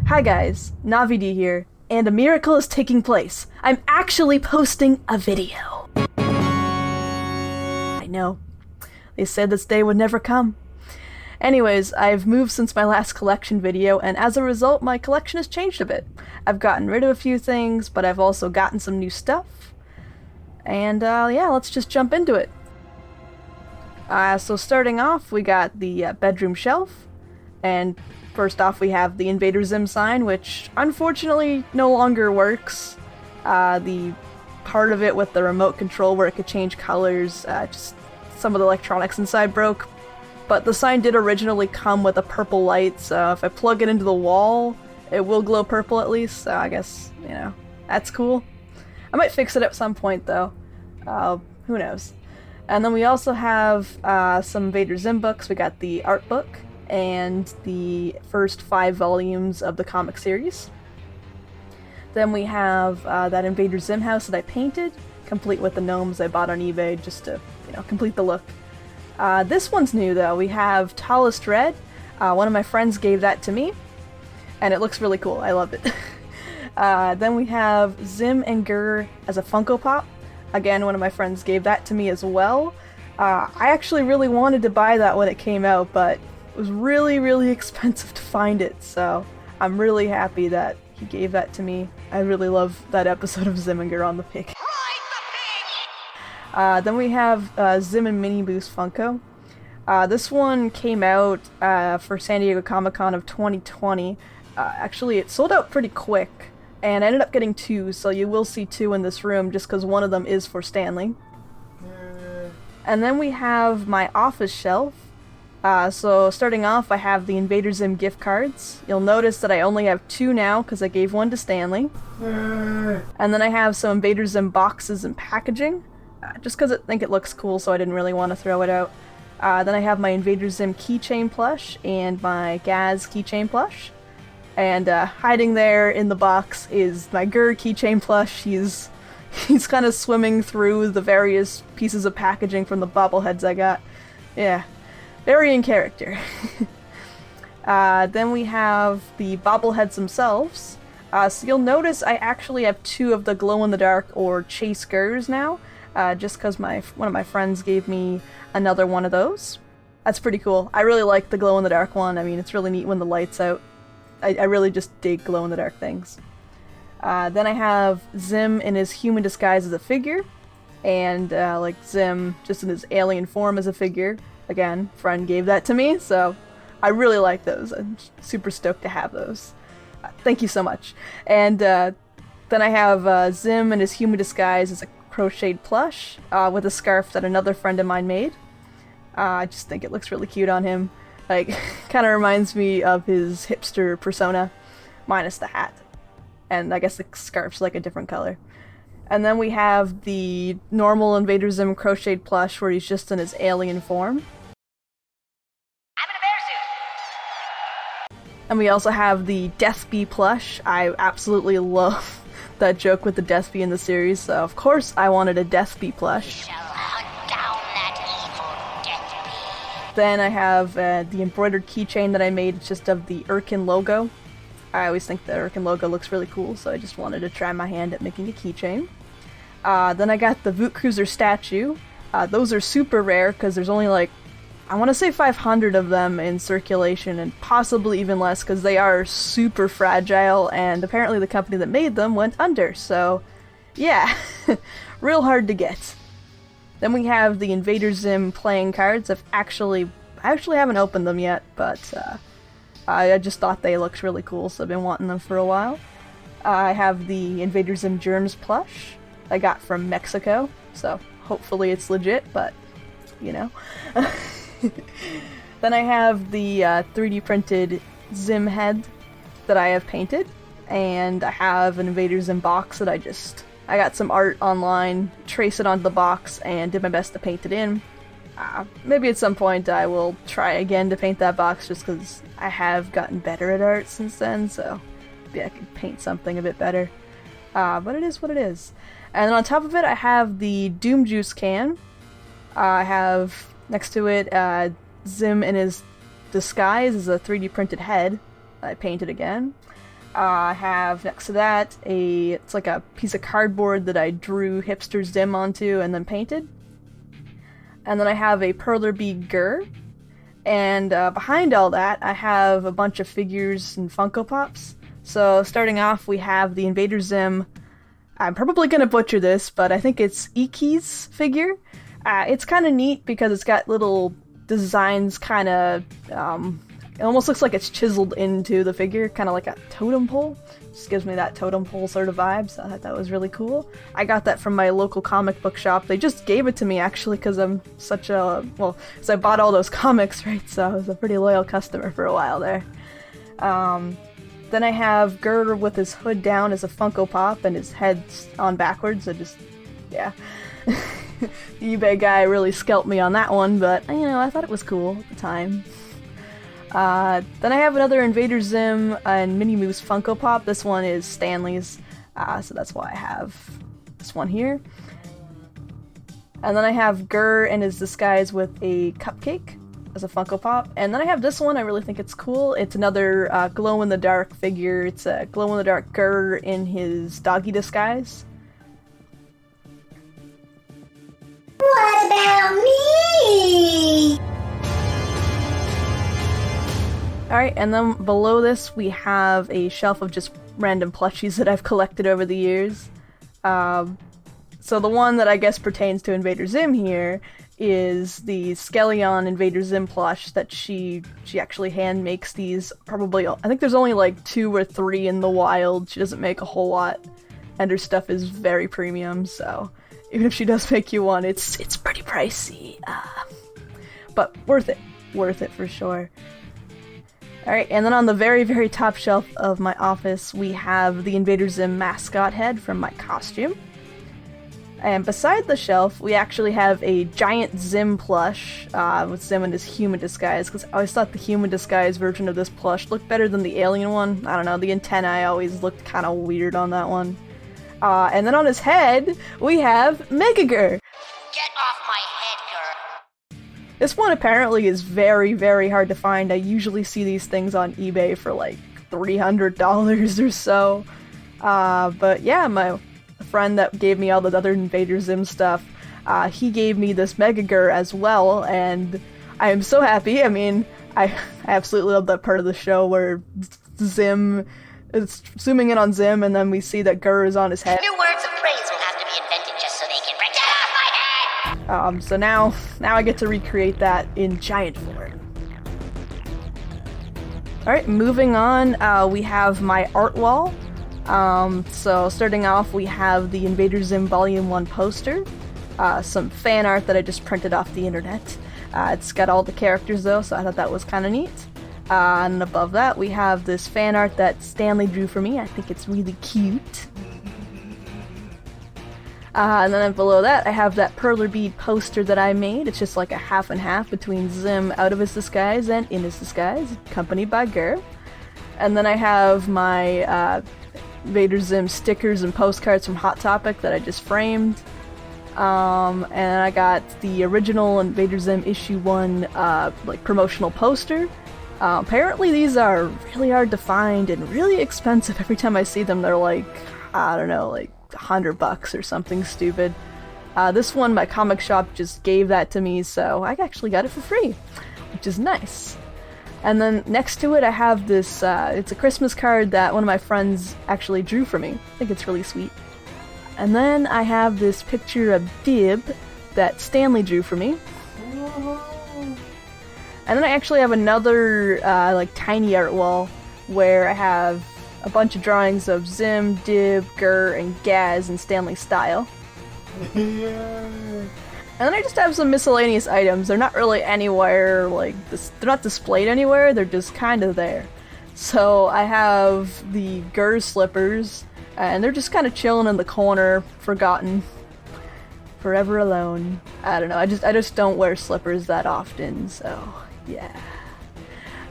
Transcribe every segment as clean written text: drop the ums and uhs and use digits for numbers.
Hi guys, NaviD here, and a miracle is taking place. I'm actually posting a video. I know. They said this day would never come. Anyways, I've moved since my last collection video, and as a result, my collection has changed a bit. I've gotten rid of a few things, but I've also gotten some new stuff. And yeah, let's just jump into it. So starting off, we got the bedroom shelf, and first off we have the Invader Zim sign, which unfortunately no longer works. The part of it with the remote control where it could change colors, just some of the electronics inside broke. But the sign did originally come with a purple light, so if I plug it into the wall, it will glow purple at least, so I guess, you know, that's cool. I might fix it at some point though. Who knows. And then we also have some Invader Zim books. We got the art book and the first 5 volumes of the comic series. Then we have that Invader Zim house that I painted, complete with the gnomes I bought on eBay just to, you know, complete the look. This one's new though. We have Tallest Red. One of my friends gave that to me, and it looks really cool. I love it. Then we have Zim and Gur as a Funko Pop. Again, one of my friends gave that to me as well. I actually really wanted to buy that when it came out, but it was really expensive to find it, so I'm really happy that he gave that to me. I really love that episode of Zim and Gur on the pig. Then we have Zim and Mini Boost Funko. This one came out for San Diego Comic-Con of 2020. Actually, it sold out pretty quick, and I ended up getting 2, so you will see 2 in this room just because one of them is for Stanley. And then we have my office shelf. So starting off, I have the Invader Zim gift cards. You'll notice that I only have 2 now because I gave one to Stanley. And then I have some Invader Zim boxes and packaging, just because I think it looks cool, so I didn't really want to throw it out. Then I have my Invader Zim keychain plush and my Gaz keychain plush. And hiding there in the box is my Gur keychain plush. He's kind of swimming through the various pieces of packaging from the bobbleheads I got. Yeah, very in character. Then we have the bobbleheads themselves. So you'll notice I actually have 2 of the glow-in-the-dark or chase Gurs now, just because one of my friends gave me another one of those. That's pretty cool. I really like the glow-in-the-dark one. I mean, it's really neat when the light's out. I really just dig glow-in-the-dark things. Then I have Zim in his human disguise as a figure, and like Zim just in his alien form as a figure. Again, friend gave that to me, so I really like those. I'm super stoked to have those. Thank you so much. And then I have Zim in his human disguise as a crocheted plush with a scarf that another friend of mine made. I just think it looks really cute on him. Like, kind of reminds me of his hipster persona, minus the hat. And I guess the scarf's like a different color. And then we have the normal Invader Zim crocheted plush where he's just in his alien form. I'm in a bear suit! And we also have the Death Bee plush. I absolutely love that joke with the Death Bee in the series, so of course I wanted a Death Bee plush. Then I have the embroidered keychain that I made. It's just of the Irkin logo. I always think the Irkin logo looks really cool, so I just wanted to try my hand at making a keychain. Then I got the Voot Cruiser statue. Those are super rare because there's only like, I want to say 500 of them in circulation, and possibly even less because they are super fragile, and apparently the company that made them went under, so yeah, real hard to get. Then we have the Invader Zim playing cards. I actually haven't opened them yet, but I just thought they looked really cool, so I've been wanting them for a while. I have the Invader Zim Germs plush I got from Mexico, so hopefully it's legit, but, you know. Then I have the 3D printed Zim head that I have painted, and I have an Invader Zim box that I got some art online, trace it onto the box, and did my best to paint it in. Maybe at some point I will try again to paint that box just because I have gotten better at art since then, so maybe I could paint something a bit better. But it is what it is. And then on top of it I have the Doom Juice can. I have next to it Zim in his disguise as a 3D printed head I painted again. I have next to that it's like a piece of cardboard that I drew Hipster Zim onto and then painted. And then I have a perler bead gur. And behind all that, I have a bunch of figures and Funko Pops. So starting off, we have the Invader Zim. I'm probably going to butcher this, but I think it's Iki's figure. It's kind of neat because it's got little designs kind of... it almost looks like it's chiseled into the figure, kind of like a totem pole. Just gives me that totem pole sort of vibe, so I thought that was really cool. I got that from my local comic book shop. They just gave it to me, actually, because I'm such a... well, because I bought all those comics, right? So I was a pretty loyal customer for a while there. Then I have Gur with his hood down as a Funko Pop and his head's on backwards, so just... yeah. The eBay guy really scalped me on that one, but, you know, I thought it was cool at the time. Then I have another Invader Zim and Minnie Moose Funko Pop. This one is Stanley's, so that's why I have this one here. And then I have Gur in his disguise with a cupcake as a Funko Pop. And then I have this one, I really think it's cool. It's another glow-in-the-dark figure. It's a glow-in-the-dark Gur in his doggy disguise. What about me? Alright, and then below this we have a shelf of just random plushies that I've collected over the years. So the one that I guess pertains to Invader Zim here is the Skeleon Invader Zim plush that she actually hand makes these. Probably, I think there's only like 2 or 3 in the wild. She doesn't make a whole lot, and her stuff is very premium, so even if she does make you one, it's pretty pricey. But worth it for sure. Alright, and then on the very, very top shelf of my office, we have the Invader Zim mascot head from my costume. And beside the shelf, we actually have a giant Zim plush with Zim in his human disguise, because I always thought the human disguise version of this plush looked better than the alien one. I don't know, the antennae always looked kind of weird on that one. And then on his head, we have Megagur. Get off my head, girl. This one apparently is very, very hard to find. I usually see these things on eBay for like $300 or so. But yeah, my friend that gave me all the other Invader Zim stuff, he gave me this Megagur as well, and I am so happy. I mean, I absolutely love that part of the show where Zim is zooming in on Zim, and then we see that Gur is on his head. New words of praise will have to be invented just so they can get off my head! So now I get to recreate that in giant form. Alright, moving on, we have my art wall. So starting off, we have the Invader Zim Volume 1 poster, some fan art that I just printed off the internet. It's got all the characters though, so I thought that was kind of neat. And above that, we have this fan art that Stanley drew for me. I think it's really cute. And then below that, I have that perler bead poster that I made. It's just like a half and half between Zim out of his disguise and in his disguise, accompanied by Gur. And then I have my Invader Zim stickers and postcards from Hot Topic that I just framed. And I got the original Invader Zim issue 1 like promotional poster. Apparently these are really hard to find and really expensive. Every time I see them, they're like, I don't know, like $100 or something stupid. This one, my comic shop just gave that to me, so I actually got it for free, which is nice. And then next to it, I have this, it's a Christmas card that one of my friends actually drew for me. I think it's really sweet. And then I have this picture of Dib that Stanley drew for me. And then I actually have another, like, tiny art wall where I have a bunch of drawings of Zim, Dib, Gur, and Gaz in Stanley style. And then I just have some miscellaneous items. They're not really anywhere, like, they're not displayed anywhere, they're just kind of there. So I have the Gur slippers, and they're just kind of chilling in the corner, forgotten. Forever alone. I don't know, I just don't wear slippers that often, so yeah.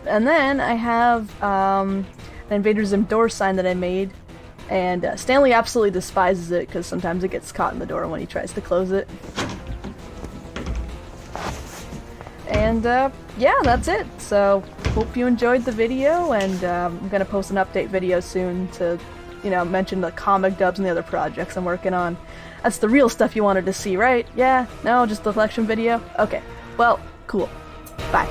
And then I have the Invader Zim door sign that I made, and Stanley absolutely despises it because sometimes it gets caught in the door when he tries to close it. And yeah, that's it. So hope you enjoyed the video, and I'm gonna post an update video soon to, you know, mention the comic dubs and the other projects I'm working on. That's the real stuff you wanted to see, right? Yeah? No, just the collection video? Okay. Well, cool. Bye.